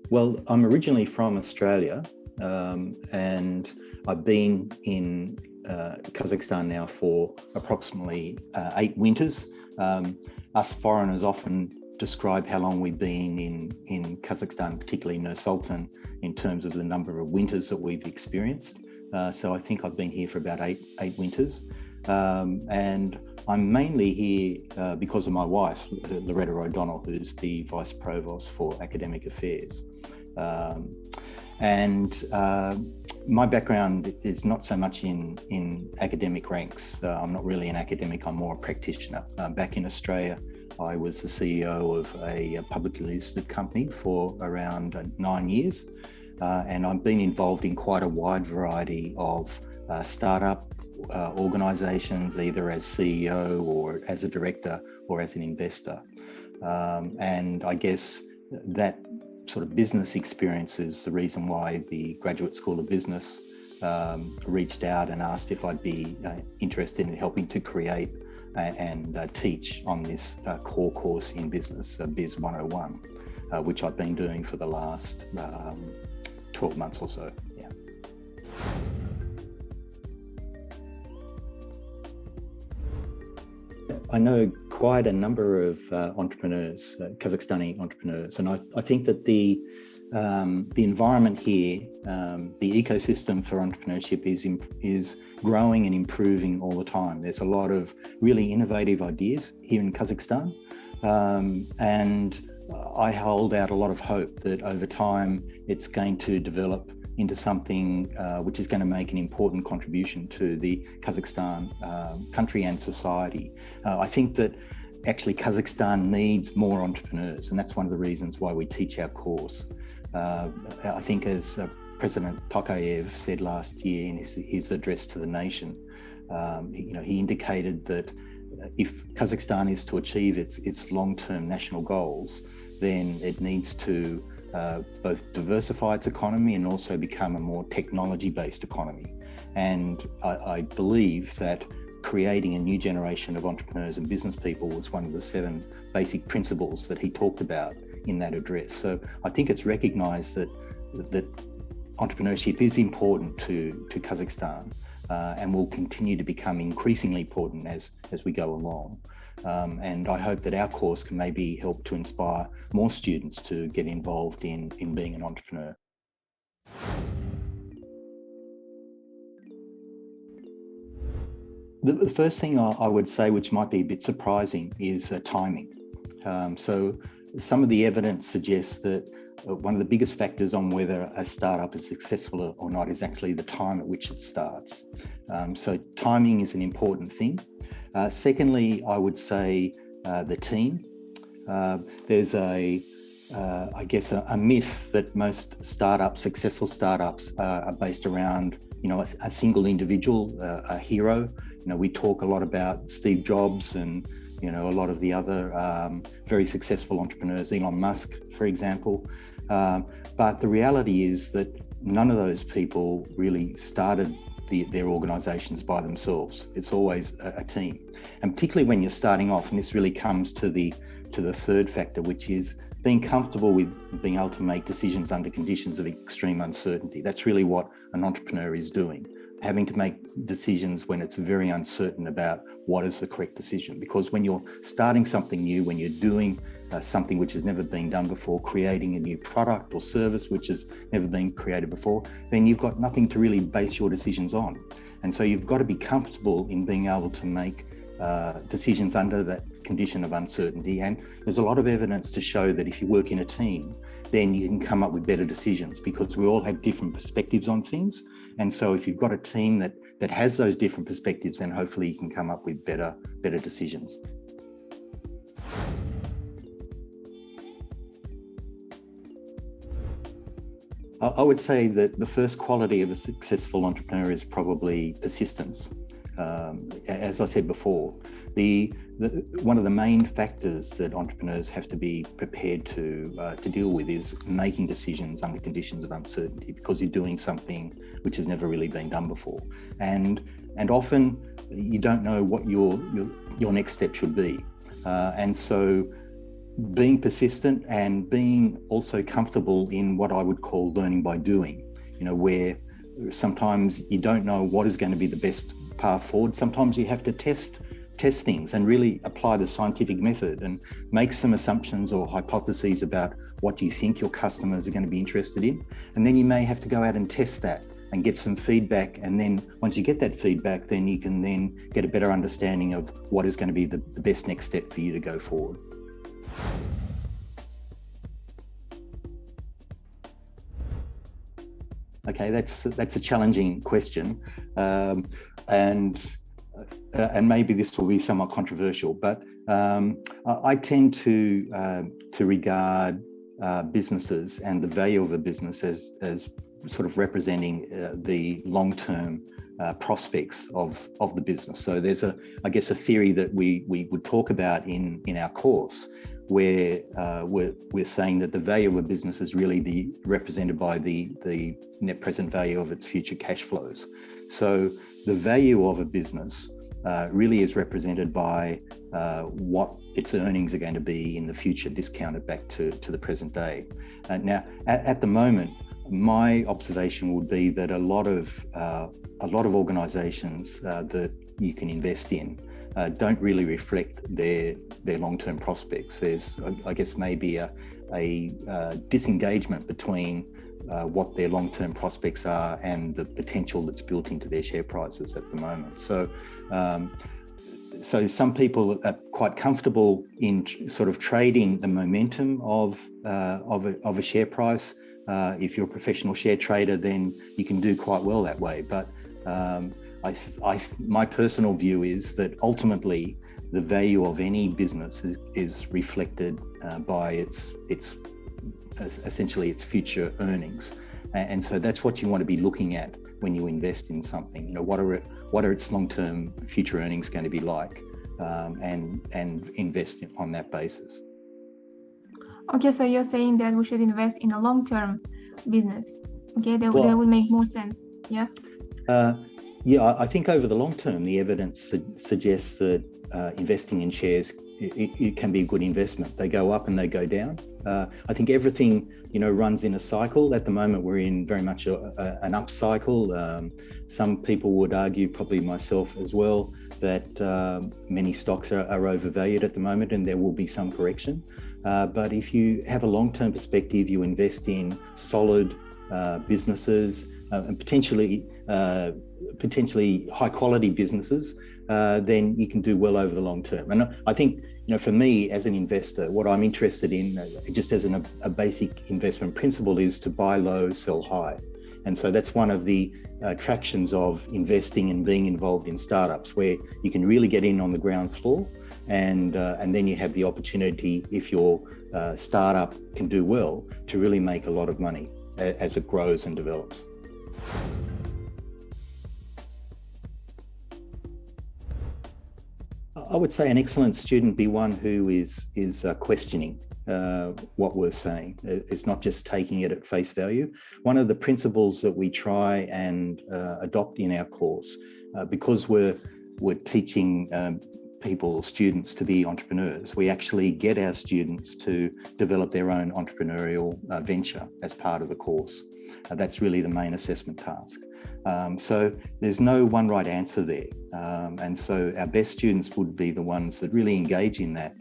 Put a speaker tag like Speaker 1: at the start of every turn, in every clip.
Speaker 1: Well, I'm originally from Australia, and I've been in Kazakhstan now for approximately 8 winters. Us foreigners often describe how long we've been in Kazakhstan, particularly Nur-Sultan, in terms of the number of winters that we've experienced. So I think I've been here for about eight winters. And I'm mainly here because of my wife, Loretta O'Donnell, who's the Vice Provost for Academic Affairs. My background is not so much in academic ranks. I'm not really an academic, I'm more a practitioner. Back in Australia, I was the CEO of a publicly listed company for around 9 years. And I've been involved in quite a wide variety of startup organizations, either as CEO or as a director or as an investor. And I guess that sort of business experience is the reason why the Graduate School of Business reached out and asked if I'd be interested in helping to create and teach on this core course in business, Biz 101, which I've been doing for the last 12 months or so. Yeah. I know quite a number of entrepreneurs, Kazakhstani entrepreneurs, and I think that the environment here, the ecosystem for entrepreneurship is growing and improving all the time. There's a lot of really innovative ideas here in Kazakhstan, and I hold out a lot of hope that over time it's going to develop into something which is going to make an important contribution to the Kazakhstan country and society. I think that actually Kazakhstan needs more entrepreneurs, and that's one of the reasons why we teach our course. I think as President Tokayev said last year in his address to the nation, he indicated that if Kazakhstan is to achieve its long-term national goals, then it needs to both diversify its economy and also become a more technology-based economy. And I believe that creating a new generation of entrepreneurs and business people was one of the 7 basic principles that he talked about in that address. So I think it's recognized that entrepreneurship is important to Kazakhstan and will continue to become increasingly important as we go along. And I hope that our course can maybe help to inspire more students to get involved in being an entrepreneur. The first thing I would say, which might be a bit surprising, is timing. So some of the evidence suggests that one of the biggest factors on whether a startup is successful or not is actually the time at which it starts. So timing is an important thing. Secondly, I would say the team. There's I guess a myth that most successful startups are based around, a single individual, a hero. We talk a lot about Steve Jobs and, a lot of the other very successful entrepreneurs, Elon Musk, for example. But the reality is that none of those people really started their organizations by themselves. It's always a team. And particularly when you're starting off, and this really comes to the third factor, which is being comfortable with being able to make decisions under conditions of extreme uncertainty. That's really what an entrepreneur is doing, having to make decisions when it's very uncertain about what is the correct decision. Because when you're starting something new, when you're doing something which has never been done before, creating a new product or service which has never been created before, then you've got nothing to really base your decisions on. And so you've got to be comfortable in being able to make decisions under that condition of uncertainty. And there's a lot of evidence to show that if you work in a team, then you can come up with better decisions, because we all have different perspectives on things. And so if you've got a team that has those different perspectives, then hopefully you can come up with better decisions. I would say that the first quality of a successful entrepreneur is probably persistence. As I said before, one of the main factors that entrepreneurs have to be prepared to deal with is making decisions under conditions of uncertainty, because you're doing something which has never really been done before, and often you don't know what your next step should be, and so being persistent and being also comfortable in what I would call learning by doing, where sometimes you don't know what is going to be the best path forward. Sometimes you have to test things and really apply the scientific method and make some assumptions or hypotheses about what you think your customers are going to be interested in. And then you may have to go out and test that and get some feedback. And then once you get that feedback, then you can then get a better understanding of what is going to be the best next step for you to go forward. Okay, that's a challenging question, and maybe this will be somewhat controversial, but I tend to regard businesses and the value of a business as sort of representing the long-term prospects of the business. So there's I guess a theory that we would talk about in our course, where we're saying that the value of a business is really represented by the net present value of its future cash flows. So the value of a business really is represented by what its earnings are going to be in the future, discounted back to the present day. Now, at the moment, my observation would be that a lot of organisations that you can invest in don't really reflect their long-term prospects. There's, I guess, maybe a disengagement between what their long-term prospects are and the potential that's built into their share prices at the moment. So some people are quite comfortable in sort of trading the momentum of a share price. If you're a professional share trader, then you can do quite well that way. But my personal view is that ultimately the value of any business is reflected by its essentially its future earnings, and so that's what you want to be looking at when you invest in something. What are its long-term future earnings going to be like, and invest on that basis.
Speaker 2: Okay, so you're saying that we should invest in a long-term business. Okay, that would make more sense. Yeah.
Speaker 1: Yeah, I think over the long term, the evidence suggests that investing in shares, it can be a good investment. They go up and they go down. I think everything, runs in a cycle. At the moment, we're in very much an up cycle. Some people would argue, probably myself as well, that many stocks are overvalued at the moment, and there will be some correction. But if you have a long-term perspective, you invest in solid businesses, and potentially high quality businesses, then you can do well over the long term. And I think, for me as an investor, what I'm interested in, just as a basic investment principle, is to buy low, sell high. And so that's one of the attractions of investing and being involved in startups, where you can really get in on the ground floor, and then you have the opportunity, if your startup can do well, to really make a lot of money as it grows and develops. I would say an excellent student be one who is questioning what we're saying. It's not just taking it at face value. One of the principles that we try and adopt in our course, because we're teaching students to be entrepreneurs, we actually get our students to develop their own entrepreneurial venture as part of the course. That's really the main assessment task. So there's no one right answer there. And so our best students would be the ones that really engage in that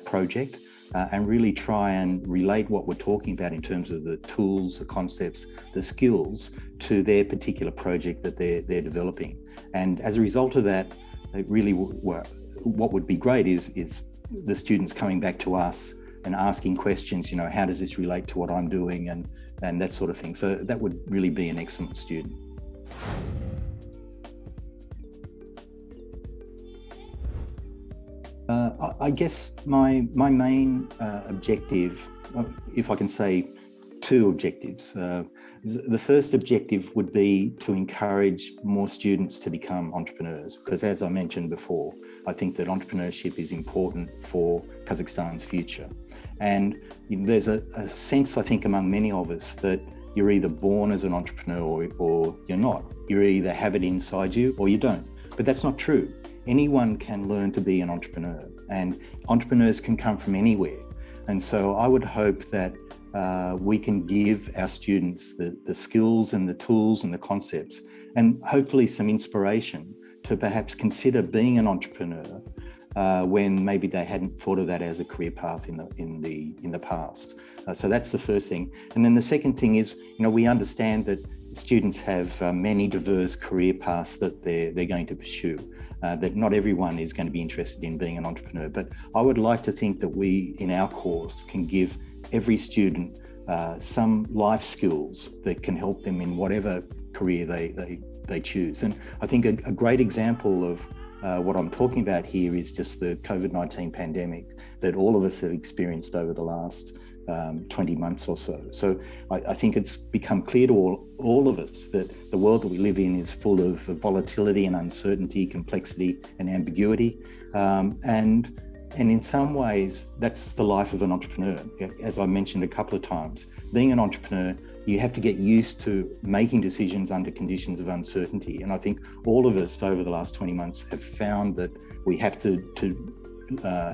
Speaker 1: project, and really try and relate what we're talking about in terms of the tools, the concepts, the skills to their particular project that they're developing. And as a result of that, it really what would be great is the students coming back to us and asking questions, how does this relate to what I'm doing, and that sort of thing. So that would really be an excellent student. I guess my main objective, if I can say two objectives. The first objective would be to encourage more students to become entrepreneurs, because as I mentioned before, I think that entrepreneurship is important for Kazakhstan's future. And there's a sense, I think, among many of us that you're either born as an entrepreneur or you're not. You either have it inside you or you don't. But that's not true. Anyone can learn to be an entrepreneur. and entrepreneurs can come from anywhere. And so I would hope that we can give our students the skills and the tools and the concepts, and hopefully some inspiration to perhaps consider being an entrepreneur when maybe they hadn't thought of that as a career path in the past. So that's the first thing. And then the second thing is, we understand that students have many diverse career paths that they're going to pursue, that not everyone is going to be interested in being an entrepreneur. But I would like to think that we, in our course, can give every student some life skills that can help them in whatever career they choose. And I think a great example of what I'm talking about here is just the COVID-19 pandemic that all of us have experienced over the last 20 months or so. So I think it's become clear to all of us that the world that we live in is full of volatility and uncertainty, complexity and ambiguity. And in some ways, that's the life of an entrepreneur. As I mentioned a couple of times, being an entrepreneur, you have to get used to making decisions under conditions of uncertainty. And I think all of us over the last 20 months have found that we have to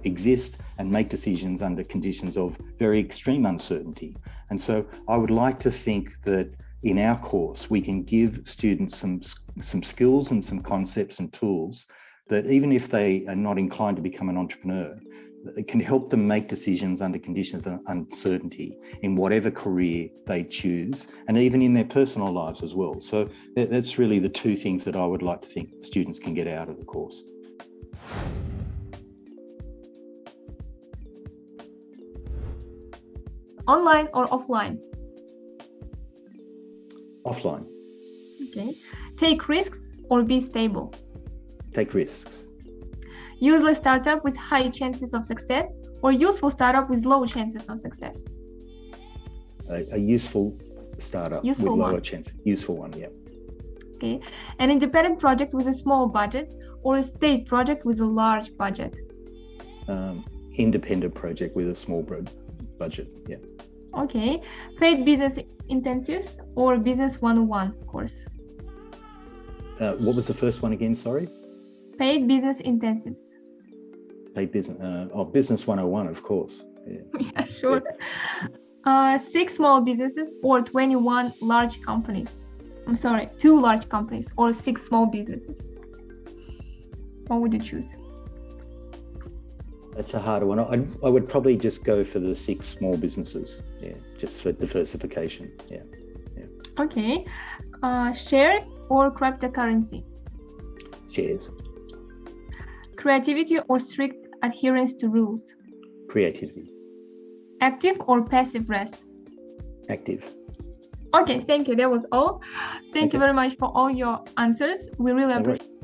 Speaker 1: exist and make decisions under conditions of very extreme uncertainty. And so I would like to think that in our course, we can give students some skills and some concepts and tools that even if they are not inclined to become an entrepreneur, it can help them make decisions under conditions of uncertainty in whatever career they choose, and even in their personal lives as well. So that's really the two things that I would like to think students can get out of the course.
Speaker 2: Online or offline?
Speaker 1: Offline.
Speaker 2: Okay. Take risks or be stable?
Speaker 1: Take risks.
Speaker 2: Useless startup with high chances of success or useful startup with low chances of success?
Speaker 1: A useful startup with lower chance. Useful one, yeah.
Speaker 2: Okay. An independent project with a small budget or a state project with a large budget?
Speaker 1: Independent project with a small budget, yeah.
Speaker 2: Okay. Paid business intensives or business 101 course?
Speaker 1: What was the first one again, sorry?
Speaker 2: Paid business intensives.
Speaker 1: Paid business, business 101, of course. Yeah,
Speaker 2: yeah sure. Yeah. 6 small businesses or 21 large companies? I'm sorry, 2 large companies or 6 small businesses? What would you choose?
Speaker 1: That's a harder one. I would probably just go for the 6 small businesses. Yeah, just for diversification. Yeah.
Speaker 2: Okay. Shares or cryptocurrency?
Speaker 1: Shares.
Speaker 2: Creativity or strict adherence to rules?
Speaker 1: Creativity.
Speaker 2: Active or passive rest?
Speaker 1: Active.
Speaker 2: Okay, thank you. That was all. Thank you very much for all your answers. We really appreciate it.